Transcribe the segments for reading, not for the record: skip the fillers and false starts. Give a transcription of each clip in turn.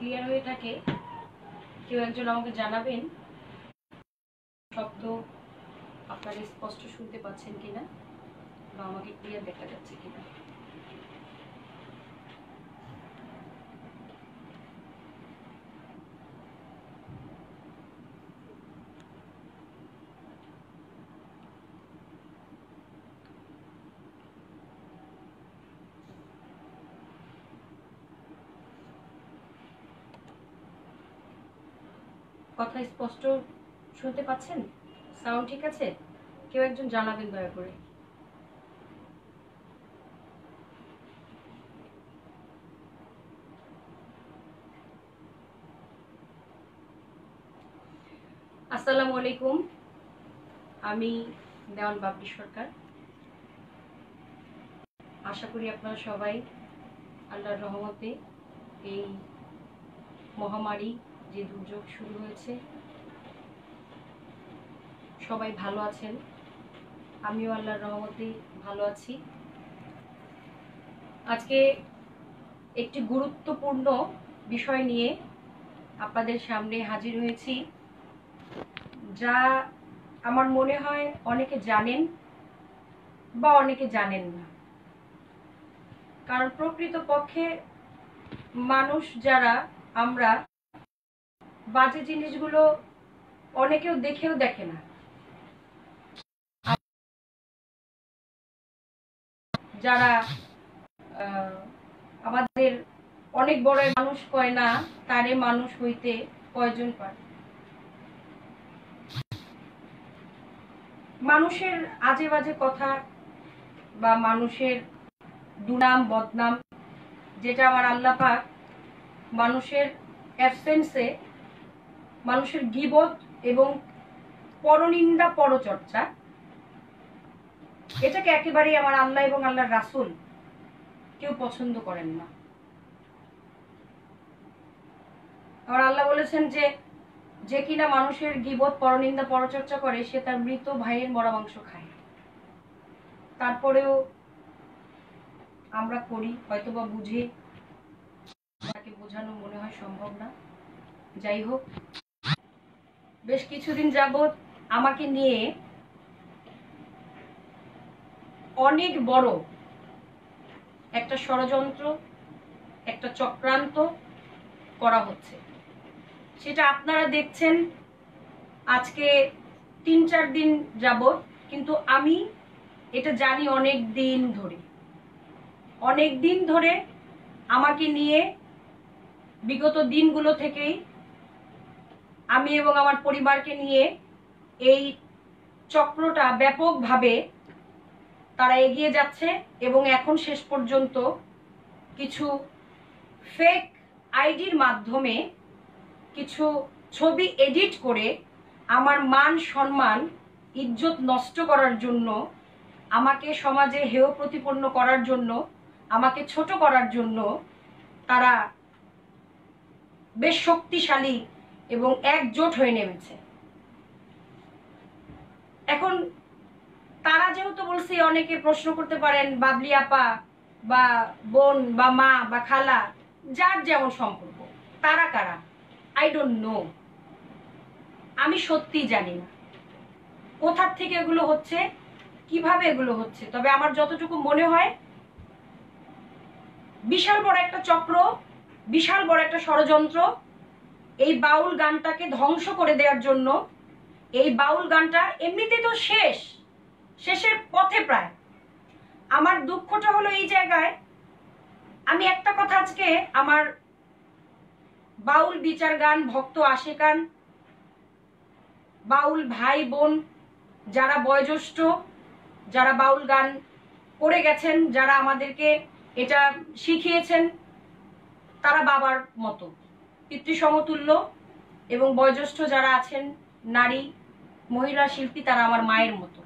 Clear হয়ে থাকে কেউ একজন আমাকে জানাবেন শব্দ আপনারা স্পষ্ট শুনতে পাচ্ছেন কিনা বা আমাকে ক্লিয়ার দেখা যাচ্ছে কিনা। কথা স্পষ্ট শুনতে পাচ্ছেন? সাউন্ড ঠিক আছে? কেউ একজন জানাবেন দয়া করে। আসসালামু আলাইকুম, আমি দেওয়ান বাবলি সরকার। আশা করি আপনারা সবাই আল্লাহর রহমতে এই মহামারী যে দুর্যোগ শুরু হয়েছে সবাই ভালো আছেন। আমিও আল্লাহর রহমতে ভালো আছি। আজকে একটি গুরুত্বপূর্ণ বিষয় নিয়ে আপনাদের সামনে হাজির হয়েছি, যা আমার মনে হয় অনেকে জানেন বা অনেকে জানেন না। কারণ প্রকৃতপক্ষে মানুষ যারা আমরা বাজে জিনিসগুলো অনেকেও দেখেও দেখে না। যারা আমাদের অনেক বড় মানুষ কয় না, তারে মানুষ হইতে কয়জন পারে। মানুষের আজে বাজে কথা বা মানুষের দুনাম বদনাম, যেটা আমার আল্লাহ পাক মানুষের অ্যাবসেন্সে মানুষের গীবত এবং পরনিন্দা পরচর্চা, এটাকে একেবারেই আমার আল্লাহ এবং আল্লাহর রাসূল কেউ পছন্দ করেন না। আমার আল্লাহ বলেছেন যে যে কিনা মানুষের গীবত পরনিন্দা পরচর্চা করে সে তার মৃত ভাইয়ের মরা মাংস খায়। তারপরেও আমরা করি, হয়তোবা বুঝে, তাকে বোঝানো মনে হয় সম্ভব না। যাই হোক, বেশ কিছুদিন যাবৎ আমাকে নিয়ে অনেক বড় একটা ষড়যন্ত্র, একটা চক্রান্ত করা হচ্ছে। সেটা আপনারা দেখছেন আজকে 3-4 দিন যাবৎ, কিন্তু আমি এটা জানি অনেক দিন ধরে আমাকে নিয়ে বিগত দিনগুলো থেকেই আমি এবং আমার পরিবারকে নিয়ে এই চক্রটা ব্যাপকভাবে তারা এগিয়ে যাচ্ছে এবং এখন শেষ পর্যন্ত কিছু ফেক আইডির মাধ্যমে কিছু ছবি এডিট করে আমার মান সম্মান ইজ্জত নষ্ট করার জন্য, আমাকে সমাজে হেয় প্রতিপন্ন করার জন্য, আমাকে ছোট করার জন্য তারা বেশ শক্তিশালী এবং একজোট হয়ে নেমেছে। এখন তারা যেহেতু বলছে, অনেকে প্রশ্ন করতে পারেন বাবলি আপা বা বোন বা মা বা খালা, যার যেমন সম্পর্ক, তারা কারা? I don't know. আমি সত্যিই জানি না কোথার থেকে এগুলো হচ্ছে, কিভাবে এগুলো হচ্ছে। তবে আমার যতটুকু মনে হয় বিশাল বড় একটা চক্র, বিশাল বড় একটা ষড়যন্ত্র এই বাউল গানটাকে ধ্বংস করে দেওয়ার জন্য। এই বাউল গানটা এমনিতে তো শেষের পথে প্রায়। আমার দুঃখটা হলো এই জায়গায়, আমি একটা কথা আজকে আমার বাউল বিচার গান ভক্ত আশেকান, বাউল ভাই বোন, যারা বয়োজ্যেষ্ঠ, যারা বাউল গান করে গেছেন, যারা আমাদেরকে এটা শিখিয়েছেন, তারা বাবার মতো পিতৃ সমতুল্য, এবং বয়োজ্যেষ্ঠ যারা আছেন নারী মহিলা শিল্পী, তারা আমার মায়ের মতো।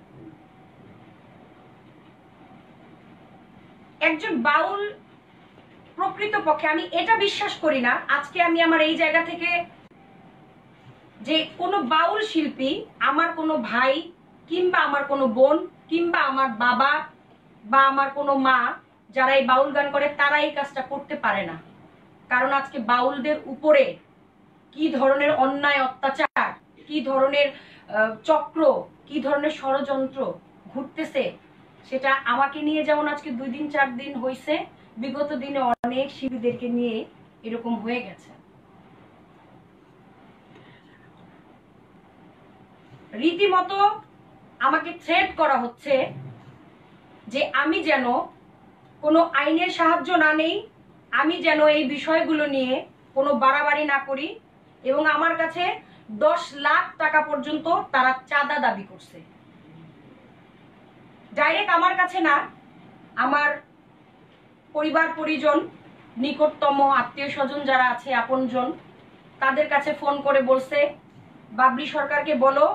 একজন বাউল প্রকৃতপক্ষে, আমি এটা বিশ্বাস করি না আজকে আমি আমার এই জায়গা থেকে যে কোনো বাউল শিল্পী আমার কোনো ভাই কিংবা আমার কোনো বোন কিংবা আমার বাবা বা আমার কোনো মা যারা এই বাউল গান করে, তারা এই কাজটা করতে পারে না। কারণ আজকে বাউলদের উপরে কি ধরনের অন্যায় অত্যাচার, কি ধরনের চক্র, কি ধরনের ষড়যন্ত্র ঘুরতেছে, সেটা আমাকে নিয়ে যেমন আজকে 2 দিন 4 দিন হয়েছে, বিগত দিনে অনেক শিল্পীদেরকে নিয়ে এরকম হয়ে গেছে। রীতিমতো আমাকে থ্রেট করা হচ্ছে যে আমি যেন কোনো আইনের সাহায্য না নেই, আমি যেন এই বিষয়গুলো নিয়ে কোনো বাড়াবাড়ি না করি, এবং আমার কাছে 10 লাখ টাকা পর্যন্ত তারা চাঁদা দাবি করছে। ডাইরেক্ট আমার কাছে না, আমার পরিবার পরিজন, নিকটতম আত্মীয় স্বজন যারা আছে, আপনজন, তাদের কাছে ফোন করে বলছে বাবলি সরকারকে বলো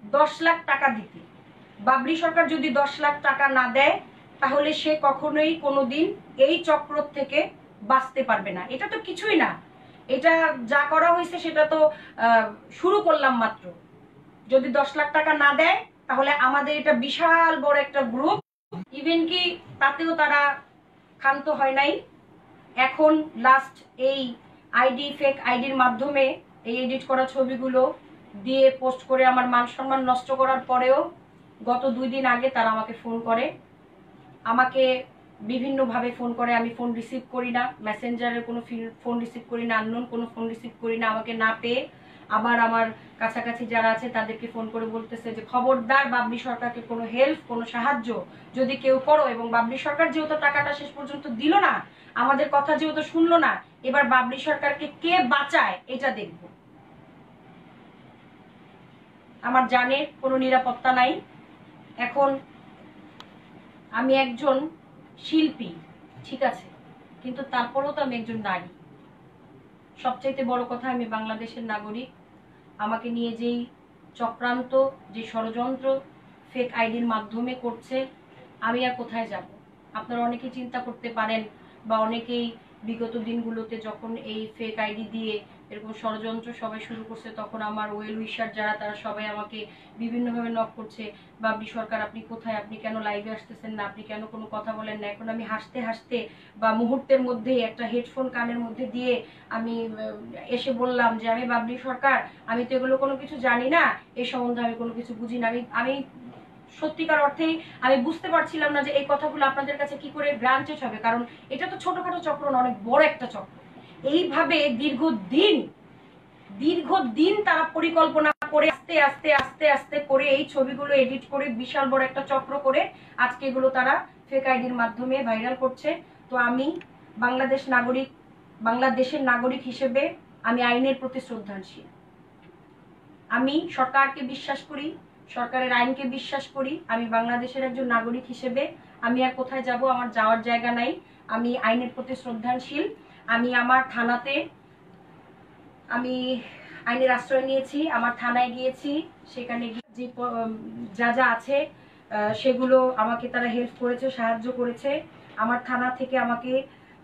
10 লাখ টাকা দিতে। বাবলি সরকার যদি 10 লাখ টাকা না দেয় তাহলে সে কখনোই কোনোদিন এই চক্র থেকে বাঁচতে পারবে না। এটা তো কিছুই না, এটা যা করা হয়েছে সেটা তো শুরু করলাম মাত্র। যদি 10 লাখ টাকা না দেয় তাহলে আমাদের এটা বিশাল বড় একটা গ্রুপ, ইভেন কি তাতেও তারা ক্ষান্ত হয় নাই। এখন লাস্ট এই আইডি, ফেক আইডির মাধ্যমে এই এডিট করা ছবিগুলো দিয়ে পোস্ট করে আমার মান সম্মান নষ্ট করার পরেও গত 2 দিন আগে তারা আমাকে ফোন করে, আমাকে বিভিন্নভাবে ফোন করে। আমি ফোন রিসিভ করি না, মেসেঞ্জারের কোনো ফোন রিসিভ করি না, আননোন কোনো ফোন রিসিভ করি না। আমাকে না পেয়ে আবার আমার কাছাকাছি যারা আছে তাদেরকে ফোন করে বলতেছে যে খবরদার বাবলি সরকারকে কোনো হেল্প, কোনো সাহায্য যদি কেউ করো, এবং বাবলি সরকার যেহেতু টাকাটা শেষ পর্যন্ত দিল না, আমাদের কথা যেহেতু শুনলো না, এবার বাবলি সরকারকে কে বাঁচায় এটা দেখব। আমার জানের কোনো নিরাপত্তা নাই। এখন আমি একজন শিল্পী, ঠিক আছে, কিন্তু তারপরেও তো আমি একজন নারী। সবচাইতে বড় কথা, আমি বাংলাদেশের নাগরিক। আমাকে নিয়ে যেই চক্রান্ত, যে ষড়যন্ত্র ফেক আইডির মাধ্যমে করছে, আমি আর কোথায় যাব? আপনারা অনেকেই চিন্তা করতে পারেন, বা অনেকেই বিগত দিনগুলোতে যখন এই ফেক আইডি দিয়ে এরকম ষড়যন্ত্র সবাই শুরু করছে, তখন আমার ওয়েল উইশার যারা, তারা সবাই আমাকে বিভিন্নভাবে নক করছে, বাবলি সরকার আপনি কোথায়, আপনি কেন লাইভে আসতেছেন না, আপনি কেন কোনো কথা বলেন না। এখন আমি হাসতে হাসতে বা মুহূর্তের মধ্যেই একটা হেডফোন কানের মধ্যে দিয়ে আমি এসে বললাম যে আমি বাবলি সরকার, আমি তো এগুলো কোনো কিছু জানি না, এই সম্বন্ধে আমি কোনো কিছু বুঝি না। আমি সত্যিকার অর্থেই আমি বুঝতে পারছিলাম না যে এই কথাগুলো আপনাদের কাছে কি করে গ্রান্টেড হবে, কারণ এটা তো ছোটখাটো চক্র না, অনেক বড় একটা চক্র। এইভাবে দীর্ঘদিন তারা পরিকল্পনা করে আস্তে আস্তে আস্তে আস্তে করে এই ছবিগুলো এডিট করে বিশাল বড় একটা চক্র করে আজকে এগুলো তারা ফেক আইডির মাধ্যমে ভাইরাল করছে। তো আমি বাংলাদেশের নাগরিক হিসেবে আমি আইনের প্রতি শ্রদ্ধাশীল। আমি সরকারকে বিশ্বাস করি, সরকারের আইনকে বিশ্বাস করি। আমি বাংলাদেশের একজন নাগরিক হিসেবে আমি আর কোথায় যাব? আমার যাওয়ার জায়গা নাই। আমি আইনের প্রতি শ্রদ্ধাশীল। আমি আমার থানাতে আমি আইনের আশ্রয় নিয়েছি, আমার থানায় গিয়েছি, সেখানে যে যা যা আছে সেগুলো আমাকে তারা হেল্প করেছে, সাহায্য করেছে। আমার থানা থেকে আমাকে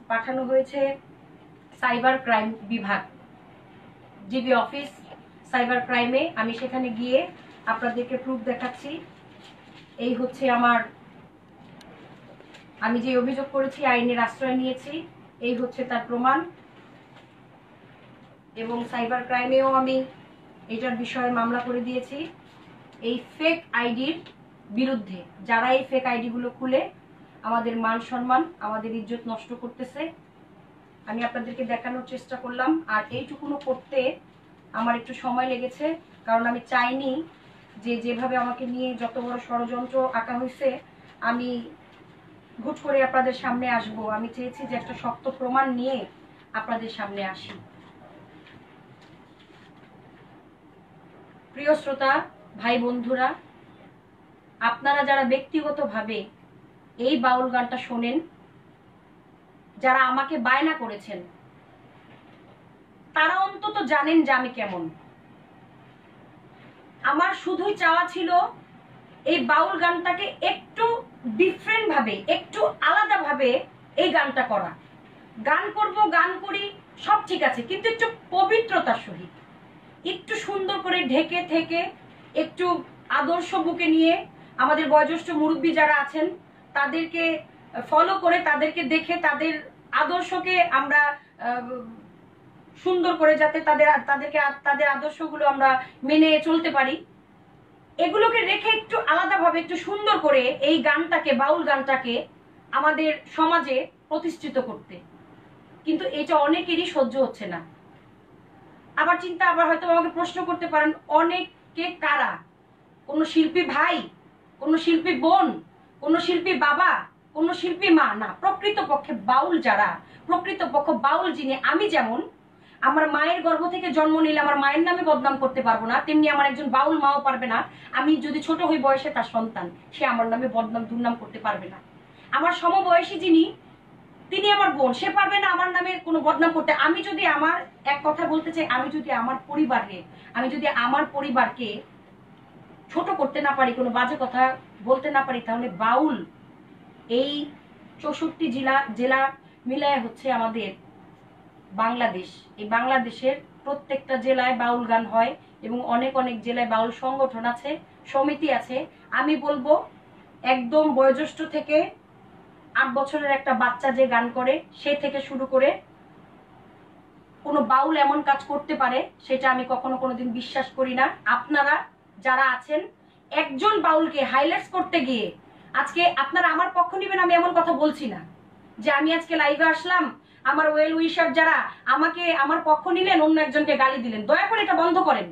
পাঠানো হয়েছে সাইবার ক্রাইম বিভাগ, জিবি অফিস, সাইবার ক্রাইমে। আমি সেখানে গিয়ে আপনাদেরকে প্রুফ দেখাচ্ছি। এই হচ্ছে আমি যে অভিযোগ করেছি, আইনের আশ্রয় নিয়েছি, এই হচ্ছে তার প্রমাণ। এবং সাইবার ক্রাইমেও আমি এটার বিষয়ে মামলা করে দিয়েছি এই ফেক আইডির বিরুদ্ধে। যারা এই ফেক আইডিগুলো খুলে আমাদের মান সম্মান, আমাদের ইজ্জত নষ্ট করতেছে, আমি আপনাদেরকে দেখানোর চেষ্টা করলাম। আর এইটুকুনো করতে আমার একটু সময় লেগেছে, কারণ আমি চাইনি যে যেভাবে আমাকে নিয়ে যত বড় ষড়যন্ত্র আঁকা হয়েছে আমি হুট করে আপনাদের সামনে আসব। আমি চেয়েছি যে একটা শক্ত প্রমাণ নিয়ে আপনাদের সামনে আসি। প্রিয় শ্রোতা ভাই বন্ধুরা, আপনারা যারা ব্যক্তিগতভাবে এই বাউল গানটা শোনেন, যারা আমাকে বায়না করেছেন, তারা অন্তত জানেন যে আমি কেমন। আমার শুধুই চাওয়া ছিল এই বাউল গানটাকে একটু ডিফারেন্ট ভাবে, একটু আলাদা ভাবে এই গানটা করা। গান করব, গান করি, সব ঠিক আছে, কিন্তু একটু পবিত্রতার সহিত, একটু সুন্দর করে ঢেকে থেকে, একটু আদর্শ বুকে নিয়ে, আমাদের বয়োজ্যেষ্ঠ মুরব্বী যারা আছেন তাদেরকে ফলো করে, তাদেরকে দেখে, তাদের আদর্শকে আমরা সুন্দর করে যাতে তাদের আদর্শগুলো আমরা মেনে চলতে পারি, এগুলোকে রেখে একটু আলাদাভাবে একটু সুন্দর করে এই গানটাকে, বাউল গানটাকে আমাদের সমাজে প্রতিষ্ঠিত করতে। কিন্তু এটা অনেকেরই সহ্য হচ্ছে না। আবার হয়তো আমাকে প্রশ্ন করতে পারেন, অনেকে কারা? কোন শিল্পী ভাই, কোন শিল্পী বোন, কোন শিল্পী বাবা, কোন শিল্পী মা না। প্রকৃতপক্ষে বাউল যারা, প্রকৃতপক্ষ বাউল যিনি, আমি যেমন আমার মায়ের গর্ভ থেকে জন্ম নিলে আমার মায়ের নামে বদনাম করতে পারবো না, তেমনি আমার একজন বাউল মাও পারবে না, আমি যদি ছোট হই বয়সে তার সন্তান, সে আমার নামে বদনাম দুর্নাম করতে পারবে না। আমার সমবয়সী যিনি, তিনি আমার বোন, সে পারবে না আমার নামে কোনো বদনাম করতে। আমি যদি আমার, এক কথা বলতে চাই, আমি যদি আমার পরিবারকে ছোট করতে না পারি, কোনো বাজে কথা বলতে না পারি, তাহলে বাউল এই 64 জেলা মিলায় হচ্ছে আমাদের বাংলাদেশ। এই বাংলাদেশের প্রত্যেকটা জেলায় বাউল গান হয় এবং অনেক অনেক জেলায় বাউল সংগঠন আছে, সমিতি আছে। আমি বলবো একদম বয়োজ্যেষ্ঠ থেকে 8 বছরের একটা বাচ্চা যে গান করে, সে থেকে শুরু করে কোনো বাউল এমন কাজ করতে পারে সেটা আমি কখনো কোনোদিন বিশ্বাস করি না। আপনারা যারা আছেন, একজন বাউলকে হাইলাইটস করতে গিয়ে আজকে আপনারা আমার পক্ষ নেবেন, আমি এমন কথা বলছি না যে আমি আজকে লাইভে আসলাম, আমার ওয়েল উইশার যারা আমাকে আমার পক্ষ নিলেন, অন্য একজনকে গালি দিলেন। দয়া করে এটা বন্ধ করেন,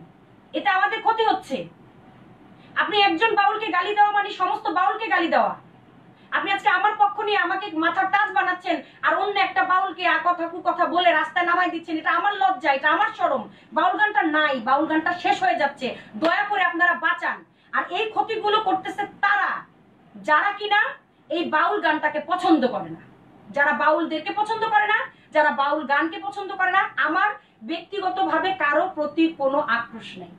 এটা আমাদের ক্ষতি হচ্ছে। আপনি একজন বাউলকে গালি দেওয়া মানে সমস্ত বাউলকে গালি দেওয়া। আপনি আজকে আমার পক্ষ নিয়ে আমাকে মাথার টাচ বানাচ্ছেন, আর অন্য একটা বাউলকে কথা বলে রাস্তায় নামাই দিচ্ছেন। এটা আমার লজ্জা, এটা আমার শরম। বাউল গানটা নাই, বাউল গানটা শেষ হয়ে যাচ্ছে। দয়া করে আপনারা বাঁচান। আর এই ক্ষতিগুলো করতেছে তারা, যারা কিনা এই বাউল গানটাকে পছন্দ করে না, যারা বাউলদেরকে পছন্দ করে না, যারা বাউল গানকে পছন্দ করে না। আমার ব্যক্তিগতভাবে কারো প্রতি কোনো আক্রোশ নেই,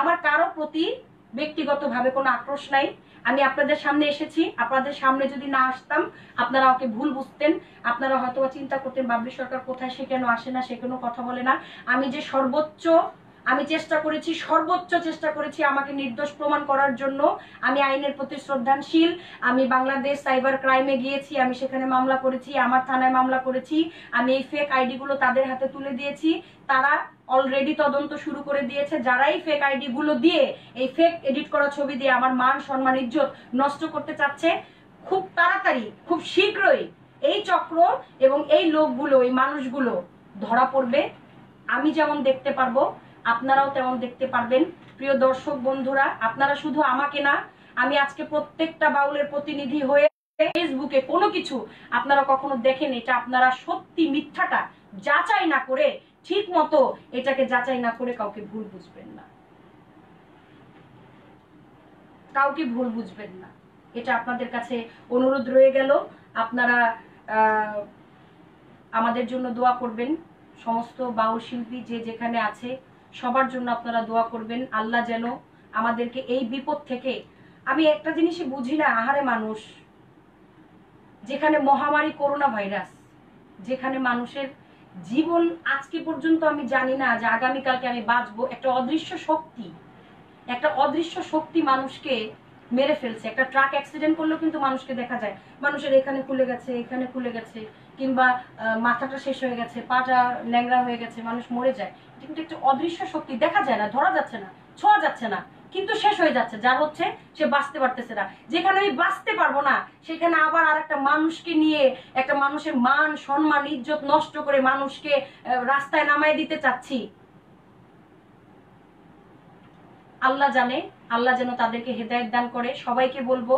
আমার কারো প্রতি ব্যক্তিগতভাবে কোনো আক্রোশ নাই। আমি আপনাদের সামনে এসেছি, আপনাদের সামনে যদি না আসতাম আপনারা ওকে ভুল বুঝতেন। আপনারা হয়তো চিন্তা করতেন বাবলি সরকার কোথায়, সে কেন আসে না, সে কোনো কথা বলে না। আমি যে আমি সর্বোচ্চ চেষ্টা করেছি আমাকে নির্দোষ প্রমাণ করার জন্য। আমি আইনের প্রতি শ্রদ্ধাশীল। আমি বাংলাদেশ সাইবার ক্রাইমে গিয়েছি, আমি সেখানে মামলা করেছি, আমার থানায় মামলা করেছি। আমি এই ফেক আইডি গুলো তাদের হাতে তুলে দিয়েছি, তারা অলরেডি তদন্ত শুরু করে দিয়েছে। যারাই ফেক আইডি গুলো দিয়ে, এই ফেক এডিট করা ছবি দিয়ে আমার মান সম্মান ইজ্জত নষ্ট করতে চাচ্ছে, খুব তাড়াতাড়ি, খুব শীঘ্রই এই চক্র এবং এই লোকগুলো, এই মানুষগুলো ধরা পড়বে। আমি যেমন দেখতে পারবো, আপনারাও তেমন দেখতে পারবেন। প্রিয় দর্শক বন্ধুরা, আপনারা শুধু আমাকে না, আমি আজকে প্রত্যেকটা বাউলের প্রতিনিধি হয়ে ফেসবুকে কোনো কিছু আপনারা কখনো দেখেন, এটা আপনারা সত্যি মিথ্যাটা যাচাই না করে, ঠিক মতো এটাকে যাচাই না করে কাউকে ভুল বুঝবেন না, কাউকে ভুল বুঝবেন না। এটা আপনাদের কাছে অনুরোধ রয়ে গেল। আপনারা আমাদের জন্য দোয়া করবেন। সমস্ত বাউল শিল্পী যে যেখানে আছে সবার জন্য আপনারা দোয়া করবেন। আল্লাহ যেন আমাদেরকে এই বিপদ থেকে, আমি একটা জিনিসই বুঝি না, আহারে মানুষ, যেখানে মহামারী করোনা ভাইরাস, যেখানে মানুষের জীবন আজকে পর্যন্ত আমি জানি না যে আগামীকালকে আমি বাঁচবো, একটা অদৃশ্য শক্তি মানুষকে মেরে ফেলছে। একটা ট্রাক অ্যাক্সিডেন্ট করলেও কিন্তু মানুষকে দেখা যায়, মানুষের এখানে খুলে গেছে, এখানে খুলে গেছে, কিংবা মাথাটা শেষ হয়ে গেছে, পাটা ল্যাংড়া হয়ে গেছে, মানুষ মরে যায়। এটা কিন্তু একটা অদৃশ্য শক্তি, দেখা যায় না, ধরা যাচ্ছে না, ছোঁয়া যাচ্ছে না, কিন্তু শেষ হয়ে যাচ্ছে। যার হচ্ছে সে বাঁচতে পারতেছে না। যেখানে আমি বাঁচতে পারবো না, সেখানে আবার আর একটা মানুষকে নিয়ে, একটা মানুষের মান সম্মান ইজ্জত নষ্ট করে মানুষকে রাস্তায় নামাই দিতে চাচ্ছি। আল্লাহ জানে, আল্লাহ যেন তাদেরকে হেদায়েত দান করে। সবাইকে বলবো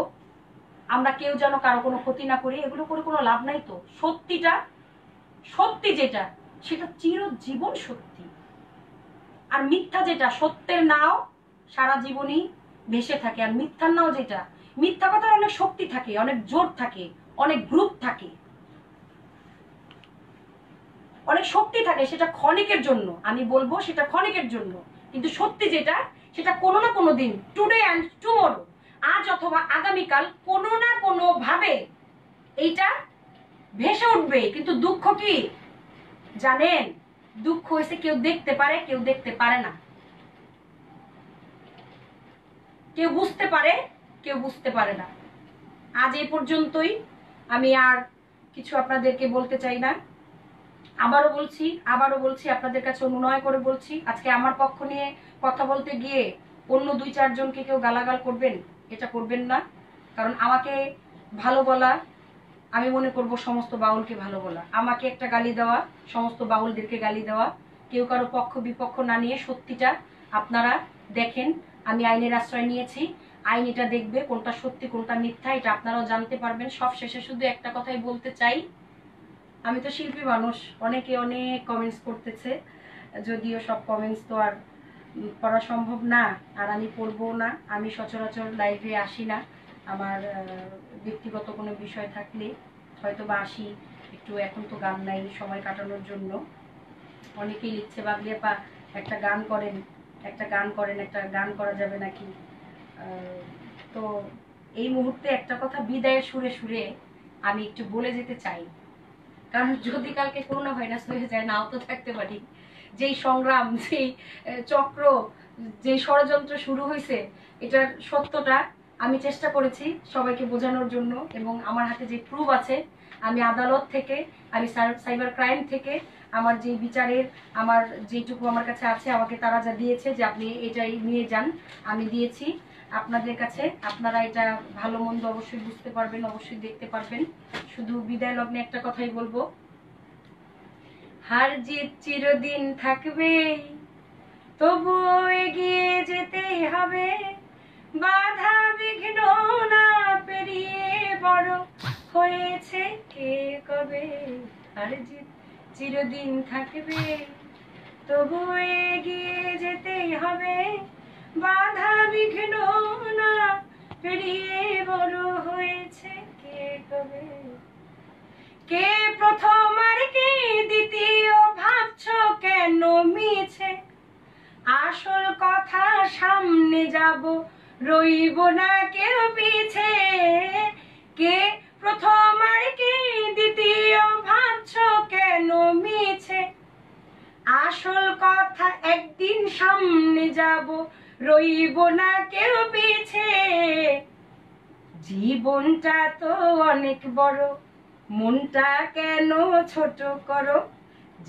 আমরা কেউ যেন কারো কোনো ক্ষতি না করি, এগুলো করে কোনো লাভ নাই তো। সত্যি যেটা, সেটা চিরজীবন সত্যি। আর মিথ্যা যেটা, সত্যের নাও সারা জীবনই ভেসে থাকে। আর মিথ্যার নাও যেটা, মিথ্যা কথার অনেক শক্তি থাকে, অনেক জোর থাকে, অনেক গ্রুপ থাকে, অনেক শক্তি থাকে, সেটা ক্ষণিকের জন্য। আমি বলবো সেটা ক্ষণিকের জন্য, কিন্তু সত্যি যেটা, সেটা কোনো না কোনো দিন, টুডে অ্যান্ড টুমরো, আজ অথবা আগামীকাল কোনো না কোনো ভাবে এইটা ভেসে উঠবে। কিন্তু দুঃখ কি জানেন? দুঃখ হয়েছে কেউ দেখতে পারে, কেউ দেখতে পারে না, কেউ বুঝতে পারে, কেউ বুঝতে পারে না। আজ এই পর্যন্তই, আমি আর কিছু আপনাদেরকে বলতে চাই না। আবারও বলছি আপনাদের কাছে অনুনয় করে বলছি, আজকে আমার পক্ষ নিয়ে কথা বলতে গিয়ে অন্য 2-4 জনকে কেউ গালাগাল করবেন, এটা করবেন না। কারণ আমাকে ভালো বলা, আমি মনে করব সমস্ত বাউলকে ভালো বলা। আমাকে একটা গালি দেওয়া, সমস্ত বাউলদেরকে গালি দেওয়া। কেউ কারো পক্ষ বিপক্ষ না নিয়ে সত্যিটা আপনারা দেখেন। আমি আইনের আশ্রয় নিয়েছি, আইন এটা দেখবে কোনটা সত্যি কোনটা মিথ্যা, এটা আপনারাও জানতে পারবেন। সব শেষে শুধু একটা কথাই বলতে চাই, আমি তো শিল্পী মানুষ, অনেকে অনেক কমেন্টস করতেছে, যদিও সব কমেন্টস তো আর পড়া সম্ভব না, আর আমি পড়বো না। আমি সচরাচর লাইভে আসি না, আমার ব্যক্তিগত কোনো বিষয় থাকলে হয়তো বা আসি একটু। এখন তো গান নাই সময় কাটানোর জন্য। অনেকেই লিখছে বাবলি আপা একটা গান করেন, একটা গান করা যাবে নাকি। তো এই মুহূর্তে একটা কথা বিদায়ের সুরে সুরে আমি একটু বলে যেতে চাই, কারণ যদি কালকে করোনা ভাইরাস হয়ে যায়, নাও তো থাকতে পারি। যেই সংগ্রাম, যেই চক্র, যেই ষড়যন্ত্র শুরু হয়েছে, এটার সত্যটা আমি চেষ্টা করেছি সবাইকে বোঝানোর জন্য। এবং আমার হাতে যে প্রুফ আছে, আমি আদালত থেকে, আমি সাইবার ক্রাইম থেকে আমার যে বিচারের আমার যেটুকু আমার কাছে আছে, আমাকে তারা যা দিয়েছে যে আপনি এটাই নিয়ে যান, আমি দিয়েছি আপনাদের কাছে। আপনারা এটা ভালো মন্দ অবশ্যই বুঝতে পারবেন, অবশ্যই দেখতে পারবেন। শুধু বিদায় লগ্নে একটা কথাই বলবো, হার জিত চিরদিন থাকবে, তবু এগিয়ে যেতেই হবে। বাধা বিঘ্ন না পেরিয়ে বড় হয়েছে কে কবে। হার জিত চিরদিন থাকবে, তবু এগিয়ে যেতেই হবে। বাধা বিঘ্ন না পেরিয়ে বড় হয়েছে কে কবে। কে প্রথম আর কে দ্বিতীয় ভাবছো কেন মিছে, আসল কথা সামনে যাব, রইব না কেউ পিছে। কে প্রথম আর কে দ্বিতীয় ভাবছো কেন মিছে, আসল কথা একদিন সামনে যাব, রইব না কেউ পিছে। জীবনটা তো অনেক বড়, মনটা কেন ছোট করো।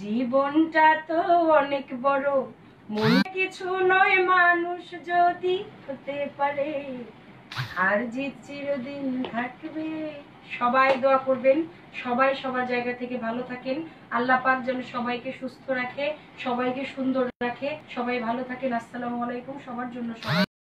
জীবনটা তো অনেক বড়, মনে কিছু নয়, মানুষ যদি হতে পারে। আর জিত চিরদিন থাকবে। সবাই দোয়া করবেন, সবাই সবার জায়গা থেকে ভালো থাকেন। আল্লাহ পাক যেন সবাইকে সুস্থ রাখে, সবাইকে সুন্দর রাখে। সবাই ভালো থাকেন। আসসালামু আলাইকুম। সবার জন্য সবাই